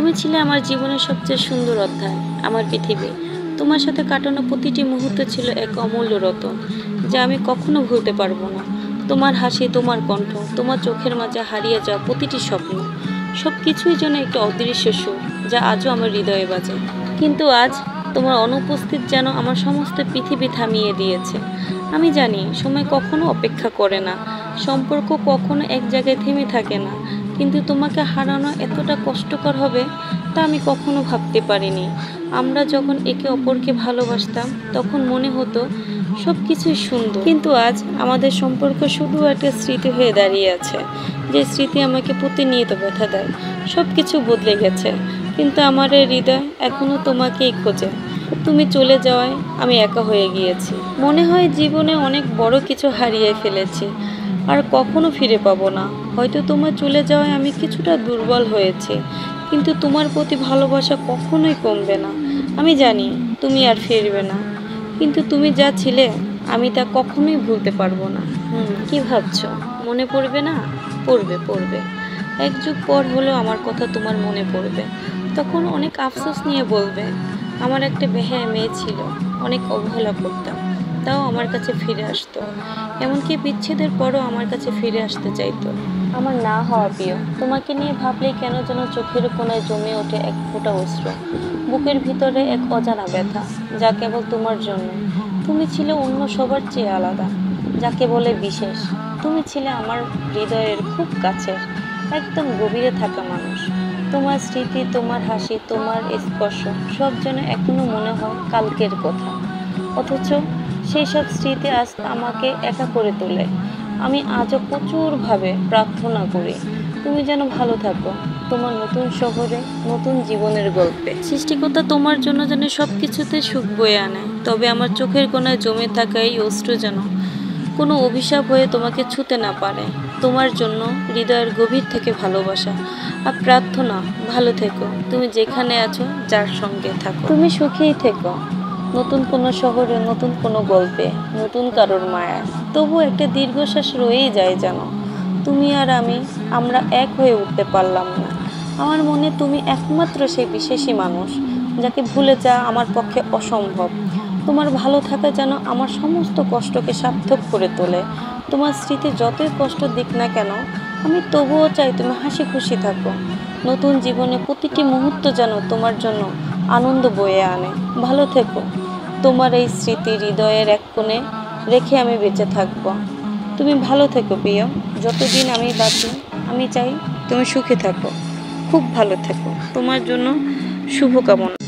তুমি ছিলে আমার জীবনের সবচেয়ে সুন্দর অধ্যায়, আমার পৃথিবী। তোমার সাথে কাটানো প্রতিটি মুহূর্ত ছিল এক অমূল্য রতন, যা আমি কখনো ভুলতে পারবো না। তোমার হাসি, তোমার কণ্ঠ, তোমার চোখের মাঝে হারিয়ে যাওয়া প্রতিটি স্বপ্ন, সব কিছুই যেন একটা অদৃশ্য সুর, যা আজও আমার হৃদয়ে বাজে। কিন্তু আজ তোমার অনুপস্থিত যেন আমার সমস্ত পৃথিবী থামিয়ে দিয়েছে। আমি জানি সময় কখনো অপেক্ষা করে না, সম্পর্ক কখনো এক জায়গায় থেমে থাকে না, কিন্তু তোমাকে হারানো এতটা কষ্টকর হবে তা আমি কখনো ভাবতে পারিনি। আমরা যখন একে অপরকে ভালোবাসতাম তখন মনে হতো সব কিছুই সুন্দর, কিন্তু আজ আমাদের সম্পর্ক শুধু একটা স্মৃতি হয়ে দাঁড়িয়ে আছে, যে স্মৃতি আমাকে প্রতিনিয়ত ব্যথা দেয়। সব কিছু বদলে গেছে, কিন্তু আমার এই হৃদয় এখনো তোমাকেই খোঁজে। তুমি চলে যাওয়ায় আমি একা হয়ে গিয়েছি। মনে হয় জীবনে অনেক বড় কিছু হারিয়ে ফেলেছি, আর কখনো ফিরে পাবো না। হয়তো তোমার চলে যাওয়ায় আমি কিছুটা দুর্বল হয়েছি, কিন্তু তোমার প্রতি ভালোবাসা কখনোই কমবে না। আমি জানি তুমি আর ফিরবে না, কিন্তু তুমি যা ছিলে আমি তা কখনোই ভুলতে পারবো না। কি ভাবছো? মনে পড়বে না? পড়বে পড়বে। এক যুগ পর হলেও আমার কথা তোমার মনে পড়বে। তখন অনেক আফসোস নিয়ে বলবে, আমার একটা বেহায়া মেয়ে ছিল, অনেক অবহেলা করতাম, তাও আমার কাছে ফিরে আসতো। এমনকি বিচ্ছেদের পরও আমার কাছে ফিরে আসতে চাইতো। আমার না হওয়া প্রিয়, তোমাকে নিয়ে ভাবলেই কেন যেন চোখের কোণায় জমে ওঠে এক ফোঁটা অশ্রু। বুকের ভিতরে এক অজানা ব্যথা, যা কেবল তোমার জন্য। তুমি ছিলে অন্য সবার চেয়ে আলাদা, যাকে বলে বিশেষ। তুমি ছিলে আমার হৃদয়ের খুব কাছের, একদম গভীরে থাকা মানুষ। তোমার স্মৃতি, তোমার হাসি, তোমার স্পর্শ, সব যেন এখনো মনে হয় কালকের কথা। অথচ সেই সব স্মৃতি আজ আমাকে একা করে তোলে। আমি আজও প্রচুরভাবে প্রার্থনা করি তুমি যেন ভালো থাকো, তোমার নতুন শহরে, নতুন জীবনের গল্পে। সৃষ্টিকর্তা তোমার জন্য যেন সব কিছুতে সুখ বয়ে আনে, তবে আমার চোখের কোণায় জমে থাকা এই অশ্রু যেন কোনো অভিশাপ হয়ে তোমাকে ছুঁতে না পারে। তোমার জন্য হৃদয়ের গভীর থেকে ভালোবাসা আর প্রার্থনা, ভালো থেকো তুমি যেখানে আছো, যার সঙ্গে থাকো। তুমি সুখেই থেকো, নতুন কোনো শহরে, নতুন কোনো গল্পে, নতুন কারোর মায়া। তবু একটা দীর্ঘশ্বাস রয়েই যায় যেন। তুমি আর আমরা এক হয়ে উঠতে পারলাম না। আমার মনে তুমি একমাত্র সেই বিশেষই মানুষ, যাকে ভুলে যাওয়া আমার পক্ষে অসম্ভব। তোমার ভালো থাকা যেন আমার সমস্ত কষ্টকে সার্থক করে তোলে। তোমার স্মৃতি যতই কষ্ট দিক না কেন, আমি তবুও চাই তুমি হাসি খুশি থাকো। নতুন জীবনে প্রতিটি মুহূর্ত যেন তোমার জন্য আনন্দ বয়ে আনে। ভালো থেকো। তোমার এই স্মৃতি হৃদয়ের এক কোণে রেখে আমি বেঁচে থাকবো। তুমি ভালো থেকো প্রিয়, যতদিন আমি বাঁচি আমি চাই তুমি সুখে থাকো, খুব ভালো থেকো। তোমার জন্য শুভকামনা।